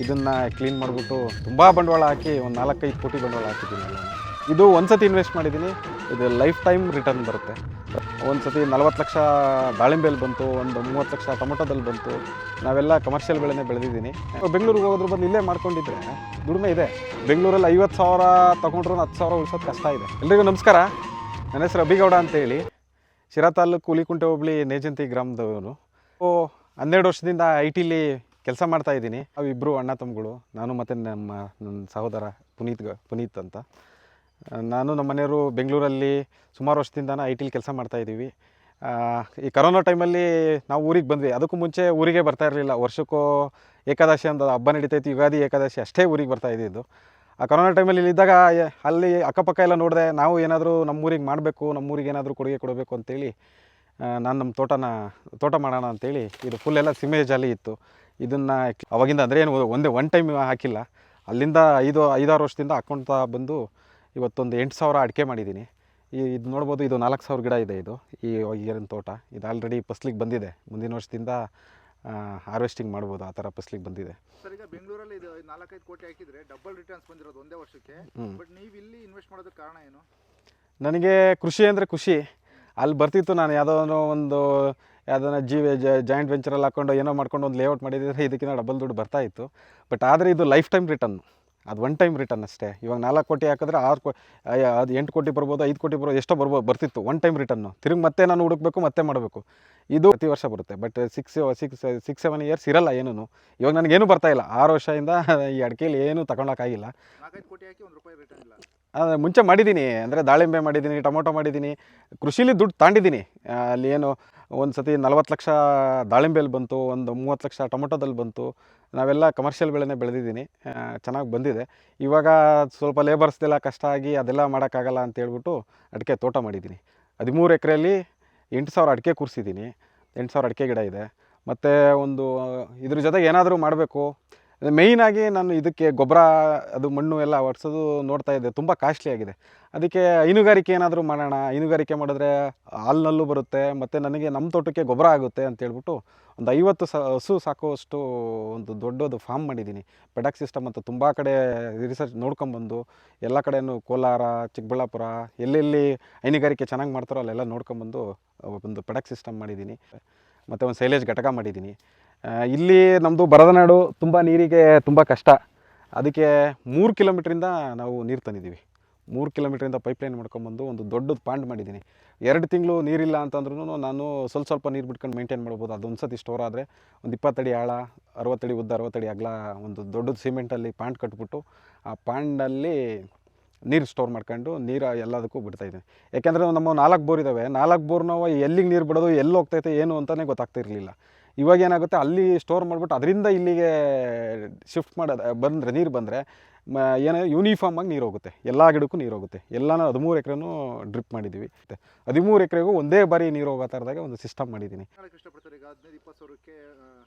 ಇದನ್ನು ಕ್ಲೀನ್ ಮಾಡಿಬಿಟ್ಟು ತುಂಬ ಬಂಡವಾಳ ಹಾಕಿ ಒಂದು 4-5 ಕೋಟಿ ಬಂಡವಾಳ ಹಾಕಿದ್ದೀನಿ ನಾನು. ಇದು ಒಂದು ಸತಿ ಇನ್ವೆಸ್ಟ್ ಮಾಡಿದ್ದೀನಿ, ಇದು ಲೈಫ್ ಟೈಮ್ ರಿಟರ್ನ್ ಬರುತ್ತೆ. ಒಂದು ಸತಿ 40 ಲಕ್ಷ ದಾಳಿಂಬೆಯಲ್ಲಿ ಬಂತು, ಒಂದು 30 ಲಕ್ಷ ಟೊಮೊಟೊದಲ್ಲಿ ಬಂತು. ನಾವೆಲ್ಲ ಕಮರ್ಷಿಯಲ್ ಬೆಳೆನೇ ಬೆಳೆದಿದ್ದೀನಿ. ಬೆಂಗಳೂರಿಗೆ ಹೋಗೋದ್ರ ಬದಲು ಇಲ್ಲೇ ಮಾಡ್ಕೊಂಡಿದ್ರೆ ದುಡಿಮೆ ಇದೆ. ಬೆಂಗಳೂರಲ್ಲಿ 50,000 ತೊಗೊಂಡ್ರು 10,000 ಉಳಿಸೋದು ಕಷ್ಟ ಇದೆ. ಎಲ್ರಿಗೂ ನಮಸ್ಕಾರ. ನನ್ನ ಹೆಸರು ಅಭಿಗೌಡ ಅಂತೇಳಿ, ಶಿರಾ ತಾಲೂಕು ಹುಲಿಕುಂಟೆ ಹೋಬಳಿ ನೇಜಂತಿ ಗ್ರಾಮದವನು. 12 ವರ್ಷದಿಂದ ಐ ಟಿಲಿ ಕೆಲಸ ಮಾಡ್ತಾಯಿದ್ದೀನಿ. ನಾವಿಬ್ಬರು ಅಣ್ಣ ತಮ್ಮಗಳು, ನಾನು ಮತ್ತು ನನ್ನ ಸಹೋದರ ಪುನೀತ್ ಅಂತ. ನಾನು ನಮ್ಮ ಮನೆಯವರು ಬೆಂಗಳೂರಲ್ಲಿ ಸುಮಾರು ವರ್ಷದಿಂದ ಐ ಟಿಲಿ ಕೆಲಸ ಮಾಡ್ತಾಯಿದ್ದೀವಿ. ಈ ಕರೋನಾ ಟೈಮಲ್ಲಿ ನಾವು ಊರಿಗೆ ಬಂದ್ವಿ. ಅದಕ್ಕೂ ಮುಂಚೆ ಊರಿಗೆ ಬರ್ತಾ ಇರಲಿಲ್ಲ. ವರ್ಷಕ್ಕೂ ಏಕಾದಶಿ ಅಂತ ಹಬ್ಬ ನಡೀತೈತಿ, ಯುಗಾದಿ ಏಕಾದಶಿ ಅಷ್ಟೇ ಊರಿಗೆ ಬರ್ತಾ ಇದ್ದಿದ್ದು. ಆ ಕರೋನಾ ಟೈಮಲ್ಲಿ ಇಲ್ಲಿದ್ದಾಗ ಅಲ್ಲಿ ಅಕ್ಕಪಕ್ಕ ಎಲ್ಲ ನೋಡಿದೆ, ನಾವು ಏನಾದರೂ ನಮ್ಮೂರಿಗೆ ಮಾಡಬೇಕು, ನಮ್ಮೂರಿಗೆ ಏನಾದರೂ ಕೊಡುಗೆ ಕೊಡಬೇಕು ಅಂತೇಳಿ ನಾನು ನಮ್ಮ ತೋಟ ಮಾಡೋಣ ಅಂತೇಳಿ. ಇದು ಫುಲ್ ಎಲ್ಲ ಸೀಮೆ ಜಾಲಿ ಇತ್ತು. ಇದನ್ನು ಅವಾಗಿಂದ ಅಂದರೆ ಏನು ಒನ್ ಟೈಮ್ ಹಾಕಿಲ್ಲ, ಅಲ್ಲಿಂದ 5-6 ವರ್ಷದಿಂದ ಹಾಕ್ಕೊಳ್ತಾ ಬಂದು ಇವತ್ತೊಂದು 8,000 ಅಡಿಕೆ ಮಾಡಿದ್ದೀನಿ. ಇದು ನೋಡ್ಬೋದು, ಇದು 4,000 ಗಿಡ ಇದೆ. ಈ ಈಗಿನ ತೋಟ ಇದು ಆಲ್ರೆಡಿ ಫಸ್ಲಿಗೆ ಬಂದಿದೆ. ಮುಂದಿನ ವರ್ಷದಿಂದ ಹಾರ್ವೆಸ್ಟಿಂಗ್ ಮಾಡ್ಬೋದು, ಆ ಥರ ಫಸ್ಲಿಗೆ ಬಂದಿದೆ. ಸರ್, ಈಗ ಬೆಂಗಳೂರಲ್ಲಿ ಇದು 4-5 ಕೋಟಿ ಹಾಕಿದರೆ ಡಬಲ್ ರಿಟರ್ನ್ಸ್ ಬಂದಿರೋದು ಒಂದೇ ವರ್ಷಕ್ಕೆ. ಬಟ್ ನೀವು ಇಲ್ಲಿ ಇನ್ವೆಸ್ಟ್ ಮಾಡೋದಕ್ಕೆ ಕಾರಣ ಏನು? ನನಗೆ ಕೃಷಿ ಅಂದರೆ ಖುಷಿ. ಅಲ್ಲಿ ಬರ್ತಿತ್ತು, ನಾನು ಯಾವುದನ್ನ ಜಾಯಿಂಟ್ ವೆಂಚರಲ್ಲಿ ಹಾಕ್ಕೊಂಡು ಏನೋ ಮಾಡ್ಕೊಂಡು ಒಂದು ಲೇಔಟ್ ಮಾಡಿದರೆ ಇದಕ್ಕಿಂತ ಡಬಲ್ ದುಡ್ಡು ಬರ್ತಾಯಿತ್ತು. ಬಟ್ ಆದರೆ ಇದು ಲೈಫ್ ಟೈಮ್ ರಿಟರ್ನ್, ಅದು ಒನ್ ಟೈಮ್ ರಿಟರ್ನ್ ಅಷ್ಟೇ. ಇವಾಗ 4 ಕೋಟಿ ಹಾಕಿದ್ರೆ 8 ಕೋಟಿ ಬರ್ಬೋದು, 5 ಕೋಟಿ ಬರ್ಬೋದು, ಎಷ್ಟೋ ಬರ್ತಿತ್ತು ಒನ್ ಟೈಮ್ ರಿಟರ್ನು. ತಿರುಗಿ ಮತ್ತೆ ನಾನು ಹುಡುಕಬೇಕು, ಮತ್ತೆ ಮಾಡಬೇಕು. ಇದು ಪ್ರತಿ ವರ್ಷ ಬರುತ್ತೆ. ಬಟ್ 6-7 ಇಯರ್ಸ್ ಇರಲ್ಲ ಏನೂ. ಇವಾಗ ನನಗೇನು ಬರ್ತಾಯಿಲ್ಲ. 6 ವರ್ಷದಿಂದ ಈ ಅಡಿಕೆಯಲ್ಲಿ ಏನೂ ತಗೊಳಕ್ಕಾಗಿಲ್ಲ. 4-5 ಕೋಟಿ ಹಾಕಿ 1 ರೂಪಾಯಿ ರಿಟರ್ನ್ ಇಲ್ಲ. ಮುಂಚೆ ಮಾಡಿದ್ದೀನಿ, ಅಂದರೆ ದಾಳಿಂಬೆ ಮಾಡಿದ್ದೀನಿ, ಟೊಮೊಟೊ ಮಾಡಿದ್ದೀನಿ, ಕೃಷಿಲಿ ದುಡ್ಡು ತಾಂಡಿದ್ದೀನಿ. ಅಲ್ಲಿ ಏನು ಒಂದು ಸತಿ 40 ಲಕ್ಷ ದಾಳಿಂಬೆಯಲ್ಲಿ ಬಂತು, ಒಂದು 30 ಲಕ್ಷ ಟೊಮೊಟೊದಲ್ಲಿ ಬಂತು. ನಾವೆಲ್ಲ ಕಮರ್ಷಿಯಲ್ ಬೆಳೆನೇ ಬೆಳೆದಿದ್ದೀನಿ, ಚೆನ್ನಾಗಿ ಬಂದಿದೆ. ಇವಾಗ ಸ್ವಲ್ಪ ಲೇಬರ್ಸ್ದೆಲ್ಲ ಕಷ್ಟ ಆಗಿ ಅದೆಲ್ಲ ಮಾಡೋಕ್ಕಾಗಲ್ಲ ಅಂತ ಹೇಳ್ಬಿಟ್ಟು ಅಡಿಕೆ ತೋಟ ಮಾಡಿದ್ದೀನಿ. 13 ಎಕರೆಯಲ್ಲಿ 8,000 ಅಡಿಕೆ ಕೂರಿಸಿದ್ದೀನಿ. 8,000 ಅಡಿಕೆ ಗಿಡ ಇದೆ. ಮತ್ತು ಇದ್ರ ಜೊತೆಗೆ ಏನಾದರೂ ಮಾಡಬೇಕು. ಮೇಯ್ನಾಗಿ ನಾನು ಇದಕ್ಕೆ ಗೊಬ್ಬರ, ಅದು ಮಣ್ಣು ಎಲ್ಲ ಒಡ್ಸೋದು ನೋಡ್ತಾ ಇದ್ದೆ, ತುಂಬ ಕಾಸ್ಟ್ಲಿ ಆಗಿದೆ. ಅದಕ್ಕೆ ಹೈನುಗಾರಿಕೆ ಏನಾದರೂ ಮಾಡೋಣ, ಹೈನುಗಾರಿಕೆ ಮಾಡಿದ್ರೆ ಹಾಲಿನಲ್ಲೂ ಬರುತ್ತೆ, ಮತ್ತು ನನಗೆ ನಮ್ಮ ತೋಟಕ್ಕೆ ಗೊಬ್ಬರ ಆಗುತ್ತೆ ಅಂತೇಳ್ಬಿಟ್ಟು ಒಂದು 50 ಹಸು ಸಾಕುವಷ್ಟು ಒಂದು ದೊಡ್ಡದು ಫಾರ್ಮ್ ಮಾಡಿದ್ದೀನಿ. ಪೆಡಾಕ್ ಸಿಸ್ಟಮ್ ಅಂತ ತುಂಬ ಕಡೆ ರಿಸರ್ಚ್ ನೋಡ್ಕೊಂಬಂದು, ಎಲ್ಲ ಕಡೆಯೂ ಕೋಲಾರ, ಚಿಕ್ಕಬಳ್ಳಾಪುರ ಎಲ್ಲೆಲ್ಲಿ ಹೈನುಗಾರಿಕೆ ಚೆನ್ನಾಗಿ ಮಾಡ್ತಾರೋ ಅಲ್ಲೆಲ್ಲ ನೋಡ್ಕೊಂಬಂದು ಒಂದು ಪೆಡಾಕ್ ಸಿಸ್ಟಮ್ ಮಾಡಿದ್ದೀನಿ. ಮತ್ತು ಒಂದು ಸೈಲೇಜ್ ಘಟಕ ಮಾಡಿದ್ದೀನಿ. ಇಲ್ಲಿ ನಮ್ಮದು ಬರದ ನಾಡು, ತುಂಬ ನೀರಿಗೆ ತುಂಬ ಕಷ್ಟ. ಅದಕ್ಕೆ 3 ಕಿಲೋಮೀಟ್ರಿಂದ ನಾವು ನೀರು ತಂದಿದ್ದೀವಿ. 3 ಕಿಲೋಮೀಟ್ರಿಂದ ಪೈಪ್ಲೈನ್ ಮಾಡ್ಕೊಂಬಂದು ಒಂದು ದೊಡ್ಡದು ಪಾಂಡ್ ಮಾಡಿದ್ದೀನಿ. 2 ತಿಂಗಳು ನೀರಿಲ್ಲ ಅಂತಂದ್ರೂ ನಾನು ಸ್ವಲ್ಪ ನೀರು ಬಿಟ್ಕೊಂಡು ಮೇಂಟೈನ್ ಮಾಡ್ಬೋದು. ಅದೊಂದು ಸತಿ ಸ್ಟೋರ್ ಆದರೆ ಒಂದು 20 ಅಡಿ ಆಳ, 60 ಅಡಿ ಉದ್ದ, 60 ಅಡಿ ಅಗಲ ಒಂದು ದೊಡ್ಡದು ಸಿಮೆಂಟಲ್ಲಿ ಪಾಂಡ್ ಕಟ್ಬಿಟ್ಟು ಆ ಪಾಂಡಲ್ಲಿ ನೀರು ಸ್ಟೋರ್ ಮಾಡ್ಕೊಂಡು ನೀರು ಎಲ್ಲದಕ್ಕೂ ಬಿಡ್ತಾಯಿದ್ದೀನಿ. ಯಾಕೆಂದರೆ ನಮ್ಮ 4 ಬೋರ್ ಇದ್ದಾವೆ. 4 ಬೋರ್ನವ ಎಲ್ಲಿಗೆ ನೀರು ಬಿಡೋದು, ಎಲ್ಲಿ ಹೋಗ್ತೈತೆ ಏನು ಅಂತಲೇ ಗೊತ್ತಾಗ್ತಿರಲಿಲ್ಲ. ಇವಾಗ ಏನಾಗುತ್ತೆ, ಅಲ್ಲಿ ಸ್ಟೋರ್ ಮಾಡಿಬಿಟ್ಟು ಅದರಿಂದ ಇಲ್ಲಿಗೆ ಶಿಫ್ಟ್ ಬಂದರೆ ನೀರು ಬಂದರೆ ಏನೋ ಯೂನಿಫಾರ್ಮಾಗಿ ನೀರು ಹೋಗುತ್ತೆ, ಎಲ್ಲ ಗಿಡಕ್ಕೂ ನೀರು ಹೋಗುತ್ತೆ. ಎಲ್ಲನೂ 13 ಎಕರೆನೂ ಡ್ರಿಪ್ ಮಾಡಿದ್ದೀವಿ. 13 ಎಕರೆಗೂ ಒಂದೇ ಬಾರಿ ನೀರು ಹೋಗೋ ಥರದಾಗ ಒಂದು ಸಿಸ್ಟಮ್ ಮಾಡಿದ್ದೀನಿ. ಇಷ್ಟಪಡ್ತಾರೆ ಈಗ 15-20 ಸಾವಿರಕ್ಕೆ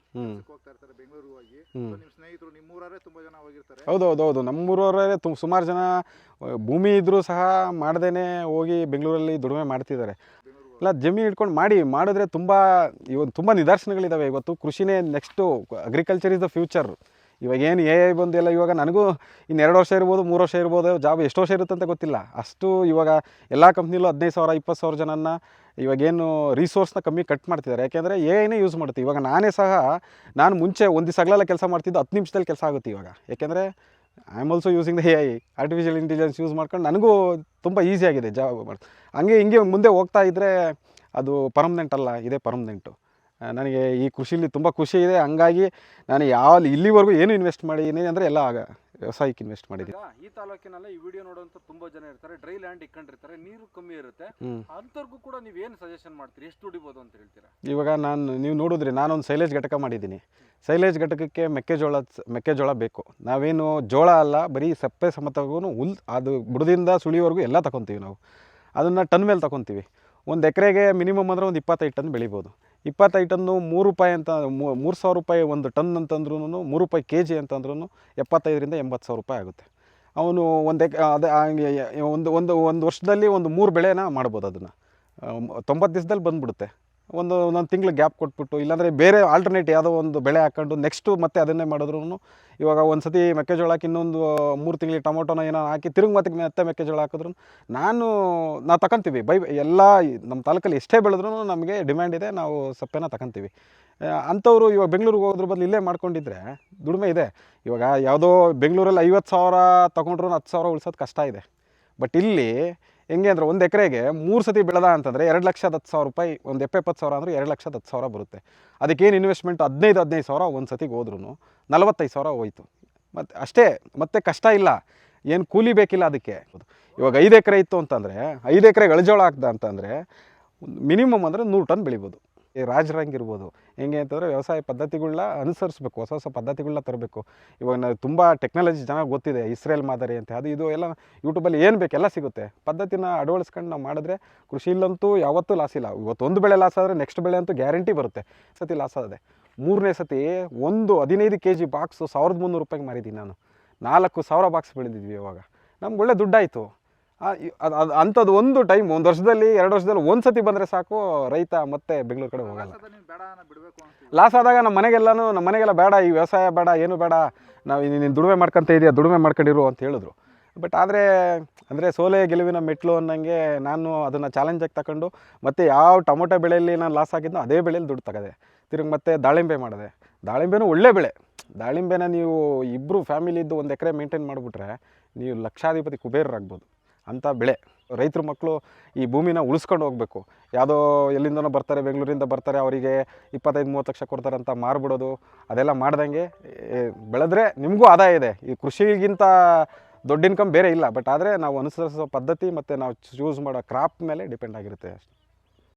ಹೋಗ್ತಾ ಇರ್ತಾರೆ ಬೆಂಗಳೂರಿಗೆ ಹೋಗಿ. ನಿಮ್ಮ ಸ್ನೇಹಿತರು ನಿಮ್ಮೂರವರೇ ತುಂಬ ಜನ ಹೋಗಿರ್ತಾರೆ. ಹೌದು, ನಮ್ಮೂರವರೇ ಸುಮಾರು ಜನ ಭೂಮಿ ಇದ್ದರೂ ಸಹ ಮಾಡ್ದೇ ಹೋಗಿ ಬೆಂಗಳೂರಲ್ಲಿ ದುಡಿಮೆ ಮಾಡ್ತಿದ್ದಾರೆ. ಇಲ್ಲ, ಜಮೀನು ಇಟ್ಕೊಂಡು ಮಾಡಿದ್ರೆ ತುಂಬ ನಿದರ್ಶನಗಳಿದ್ದಾವೆ. ಇವತ್ತು ಕೃಷಿನೇ next, agriculture is the future. ಇವಾಗ ಏನು AI ಬಂದಿಲ್ಲ. ಇವಾಗ ನನಗೂ ಇನ್ನು 2 ವರ್ಷ ಇರ್ಬೋದು, 3 ವರ್ಷ ಇರ್ಬೋದು, ಜಾಬ್ ಎಷ್ಟು ವರ್ಷ ಇರುತ್ತೆ ಅಂತ ಗೊತ್ತಿಲ್ಲ. ಅಷ್ಟು ಇವಾಗ ಎಲ್ಲ ಕಂಪ್ನಿಲೂ 15,000 20,000 ಜನನ ಇವಾಗೇನು ರಿಸೋರ್ಸ್ನ ಕಮ್ಮಿ ಕಟ್ ಮಾಡ್ತಿದ್ದಾರೆ. ಯಾಕೆಂದರೆ AIನೇ ಯೂಸ್ ಮಾಡ್ತೀವಿ. ಇವಾಗ ನಾನು ಮುಂಚೆ ಒಂದು ದಿವಸಗಳೆಲ್ಲ ಕೆಲಸ ಮಾಡ್ತಿದ್ದು 10 ನಿಮಿಷದಲ್ಲಿ ಕೆಲಸ ಆಗುತ್ತೆ ಇವಾಗ. ಯಾಕೆಂದರೆ I am also using the AI, artificial intelligence use ಮಾಡ್ಕೊಂಡು ನನಗೂ ತುಂಬ ಈಸಿಯಾಗಿದೆ ಜಾಬ್ ಮಾಡೋದು. ಹಿಂಗೆ ಮುಂದೆ ಹೋಗ್ತಾ ಇದ್ದರೆ ಅದು ಪರ್ಮನೆಂಟ್ ಅಲ್ಲ, ಇದೇ ಪರ್ಮನೆಂಟು. ನನಗೆ ಈ ಕೃಷಿಲಿ ತುಂಬ ಖುಷಿ ಇದೆ. ಹಂಗಾಗಿ ನಾನು ಇಲ್ಲಿವರೆಗೂ ಏನು ಇನ್ವೆಸ್ಟ್ ಮಾಡಿದ್ದೀನಿ ಅಂದರೆ ಎಲ್ಲ ವ್ಯವಸಾಯಕ್ಕೆ ಇನ್ವೆಸ್ಟ್ ಮಾಡಿದ್ದೀನಿ. ಈ ತಾಲೂಕಿನಲ್ಲ ಈ ವಿಡಿಯೋ ನೋಡುವಂಥ ತುಂಬ ಜನ ಇರ್ತಾರೆ, ಡ್ರೈ ಲ್ಯಾಂಡ್ ಇಟ್ಕೊಂಡಿರ್ತಾರೆ, ನೀರು ಕಮ್ಮಿ ಇರುತ್ತೆ. ಅಂಥವ್ರಿಗೂ ಕೂಡ ನೀವೇನು ಸಜೆಷನ್ ಮಾಡ್ತೀರಿ, ಎಷ್ಟು ದುಡಿಬೋದು ಅಂತ ಹೇಳ್ತೀರಾ? ಇವಾಗ ನೀವು ನೋಡಿದ್ರಿ, ನಾನೊಂದು ಸೈಲೇಜ್ ಘಟಕ ಮಾಡಿದ್ದೀನಿ. ಸೈಲೇಜ್ ಘಟಕಕ್ಕೆ ಮೆಕ್ಕೆಜೋಳ ಬೇಕು. ನಾವೇನು ಜೋಳ ಅಲ್ಲ, ಬರೀ ಸಪ್ಪೆ ಸಮೇತಗೂ ಅದು ಬುಡದಿಂದ ಸುಳಿವರೆಗೂ ಎಲ್ಲ ತಗೊತೀವಿ. ನಾವು ಅದನ್ನು ಟನ್ ಮೇಲೆ ತಗೊತೀವಿ. ಒಂದು ಎಕರೆಗೆ ಮಿನಿಮಮ್ ಅಂದರೆ ಒಂದು 25 ಟನ್ ಬೆಳಿಬೋದು. 25 ಟನ್ನು 3 ರೂಪಾಯಿ ಅಂತ, 3,000 ರೂಪಾಯಿ ಒಂದು ಟನ್ ಅಂತಂದ್ರೂ, 3 ರೂಪಾಯಿ kg ಅಂತಂದ್ರೂ 75,000ರಿಂದ 80,000 ರೂಪಾಯಿ ಆಗುತ್ತೆ. ಅವನು ಒಂದು ವರ್ಷದಲ್ಲಿ ಒಂದು 3 ಬೆಳೆನ ಮಾಡ್ಬೋದು. ಅದನ್ನು 90 ದಿವಸದಲ್ಲಿ ಬಂದುಬಿಡುತ್ತೆ. ಒಂದೊಂದು ತಿಂಗಳು ಗ್ಯಾಪ್ ಕೊಟ್ಬಿಟ್ಟು ಇಲ್ಲಾಂದರೆ ಬೇರೆ ಆಲ್ಟರ್ನೇಟ್ ಯಾವುದೋ ಒಂದು ಬೆಳೆ ಹಾಕ್ಕೊಂಡು ನೆಕ್ಸ್ಟು ಮತ್ತೆ ಅದನ್ನೇ ಮಾಡಿದ್ರು ಇವಾಗ ಒಂದು ಸತಿ ಮೆಕ್ಕೆಜೋಳ ಹಾಕಿ ಇನ್ನೊಂದು 3 ತಿಂಗಳಿಗೆ ಟೊಮೊಟೊನ ಏನೋ ಹಾಕಿ ತಿರುಗಿ ಮತ್ತೆ ಮೆಕ್ಕೆಜೋಳ ಹಾಕಿದ್ರು ನಾವು ತಗೊಂತೀವಿ ಎಲ್ಲ ನಮ್ಮ ತಾಲೂಕಲ್ಲಿ ಎಷ್ಟೇ ಬೆಳೆದ್ರೂ ನಮಗೆ ಡಿಮ್ಯಾಂಡ್ ಇದೆ, ನಾವು ಸಪ್ಪೆನ ತಗೊಂತೀವಿ. ಅಂಥವ್ರು ಇವಾಗ ಬೆಂಗಳೂರಿಗೆ ಹೋಗೋದ್ರ ಬದಲು ಇಲ್ಲೇ ಮಾಡ್ಕೊಂಡಿದ್ರೆ ದುಡಿಮೆ ಇದೆ. ಇವಾಗ ಯಾವುದೋ ಬೆಂಗಳೂರಲ್ಲಿ 50,000 ತೊಗೊಂಡ್ರು 10,000 ಉಳಿಸೋದು ಕಷ್ಟ ಇದೆ. ಬಟ್ ಇಲ್ಲಿ ಹೆಂಗೆ ಅಂದರೆ 1 ಎಕರೆಗೆ 3 ಸತಿ ಬೆಳೆದ ಅಂತಂದರೆ 2,10,000 ರೂಪಾಯಿ, ಒಂದು 70,000 ಅಂದರೆ 2,10,000 ಬರುತ್ತೆ. ಅದಕ್ಕೇನು ಇನ್ವೆಸ್ಟ್ಮೆಂಟ್ 15,000 ಒಂದು ಸತಿಗೆ ಹೋದ್ರೂ 45,000 ಹೋಯ್ತು. ಮತ್ತು ಅಷ್ಟೇ, ಮತ್ತೆ ಕಷ್ಟ ಇಲ್ಲ, ಏನು ಕೂಲಿ ಬೇಕಿಲ್ಲ ಅದಕ್ಕೆ. ಇವಾಗ 5 ಎಕರೆ ಇತ್ತು ಅಂತಂದರೆ 5 ಎಕರೆಗೆ ಅಳಜೋಳ ಹಾಕ್ದ ಅಂತಂದರೆ ಮಿನಿಮಮ್ ಅಂದರೆ 100 ಟನ್ ಬೆಳಿಬೋದು. ಈ ರಾಜರಂಗಿರ್ಬೋದು. ಹೆಂಗೆ ಅಂತಂದರೆ ವ್ಯವಸಾಯ ಪದ್ಧತಿಗಳನ್ನ ಅನುಸರಿಸ್ಬೇಕು, ಹೊಸ ಪದ್ಧತಿಗಳನ್ನ ತರಬೇಕು. ಇವಾಗ ನಾವು ತುಂಬ ಟೆಕ್ನಾಲಜಿ ಚೆನ್ನಾಗಿ ಗೊತ್ತಿದೆ, ಇಸ್ರೇಲ್ ಮಾದರಿ ಅಂತ, ಅದು ಇದು ಎಲ್ಲ ಯೂಟ್ಯೂಬಲ್ಲಿ ಏನು ಬೇಕು ಎಲ್ಲ ಸಿಗುತ್ತೆ. ಪದ್ಧತಿನ ಅಳವಡಿಸ್ಕೊಂಡು ನಾವು ಮಾಡಿದ್ರೆ ಕೃಷಿಲಂತೂ ಯಾವತ್ತೂ ಲಾಸ್ ಇಲ್ಲ. ಇವತ್ತು ಒಂದು ಬೆಳೆ ಲಾಸ್ ಆದರೆ ನೆಕ್ಸ್ಟ್ ಬೆಳೆ ಅಂತೂ ಗ್ಯಾರಂಟಿ ಬರುತ್ತೆ. ಸತಿ ಲಾಸ್ ಆಗಿದೆ. 3ನೇ ಸತಿ ಒಂದು 15 kg ಬಾಕ್ಸು 1,300 ರೂಪಾಯಿಗೆ ಮಾರಿದ್ದೀನಿ ನಾನು. 4,000 ಬಾಕ್ಸ್ ಬೆಳೆದಿದ್ವಿ. ಇವಾಗ ನಮ್ಗೆ ಒಳ್ಳೆ ದುಡ್ಡಾಯಿತು. ಅಂಥದ್ದು ಒಂದು ಟೈಮ್, 1 ವರ್ಷದಲ್ಲಿ 2 ವರ್ಷದಲ್ಲಿ ಒಂದು ಸತಿ ಬಂದರೆ ಸಾಕು, ರೈತ ಮತ್ತೆ ಬೆಂಗಳೂರು ಕಡೆ ಹೋಗಲ್ಲ. ಲಾಸ್ ಆದಾಗ ನಮ್ಮ ಮನೆಗೆಲ್ಲ ಬೇಡ, ಈ ವ್ಯವಸಾಯ ಬೇಡ, ಏನು ಬೇಡ, ನಾವು ನೀನು ದುಡಿಮೆ ಮಾಡ್ಕೊತ ಇದೆಯಾ, ದುಡಿಮೆ ಮಾಡ್ಕೊಂಡಿರು ಅಂತ ಹೇಳಿದ್ರು. ಬಟ್ ಅಂದರೆ ಸೋಲೆ ಗೆಲುವಿನ ಮೆಟ್ಲು ಅನ್ನಂಗೆ ನಾನು ಅದನ್ನು ಚಾಲೆಂಜಾಗಿ ತಗೊಂಡು ಮತ್ತು ಯಾವ ಟೊಮೊಟೊ ಬೆಳೆಯಲ್ಲಿ ನಾನು ಲಾಸ್ ಆಗಿದ್ದೋ ಅದೇ ಬೆಳೆಯಲ್ಲಿ ದುಡ್ಡು ತಗದೆ. ತಿರುಗಿ ಮತ್ತೆ ದಾಳಿಂಬೆ ಮಾಡಿದೆ. ದಾಳಿಂಬೆನೂ ಒಳ್ಳೆ ಬೆಳೆ. ದಾಳಿಂಬೆನ ನೀವು ಇಬ್ಬರು ಫ್ಯಾಮಿಲಿ ಇದ್ದು 1 ಎಕರೆ ಮೇಂಟೈನ್ ಮಾಡಿಬಿಟ್ರೆ ನೀವು ಲಕ್ಷಾಧಿಪತಿ ಕುಬೇರರಾಗ್ಬೋದು ಅಂಥ ಬೆಳೆ. ರೈತರ ಮಕ್ಕಳು ಈ ಭೂಮಿನ ಉಳಿಸ್ಕೊಂಡು ಹೋಗಬೇಕು. ಯಾವುದೋ ಎಲ್ಲಿಂದನೋ ಬರ್ತಾರೆ, ಬೆಂಗಳೂರಿಂದ ಬರ್ತಾರೆ, ಅವರಿಗೆ 25-30 ಲಕ್ಷ ಕೊಡ್ತಾರೆ ಅಂತ ಮಾರ್ಬಿಡೋದು ಅದೆಲ್ಲ ಮಾಡ್ದಂಗೆ ಬೆಳೆದ್ರೆ ನಿಮಗೂ ಆದಾಯ ಇದೆ. ಈ ಕೃಷಿಗಿಂತ ದೊಡ್ಡ ಇನ್ಕಮ್ ಬೇರೆ ಇಲ್ಲ. ಬಟ್ ಆದರೆ ನಾವು ಅನುಸರಿಸೋ ಪದ್ಧತಿ ಮತ್ತು ನಾವು ಚೂಸ್ ಮಾಡೋ ಕ್ರಾಪ್ ಮೇಲೆ ಡಿಪೆಂಡ್ ಆಗಿರುತ್ತೆ ಅಷ್ಟೇ.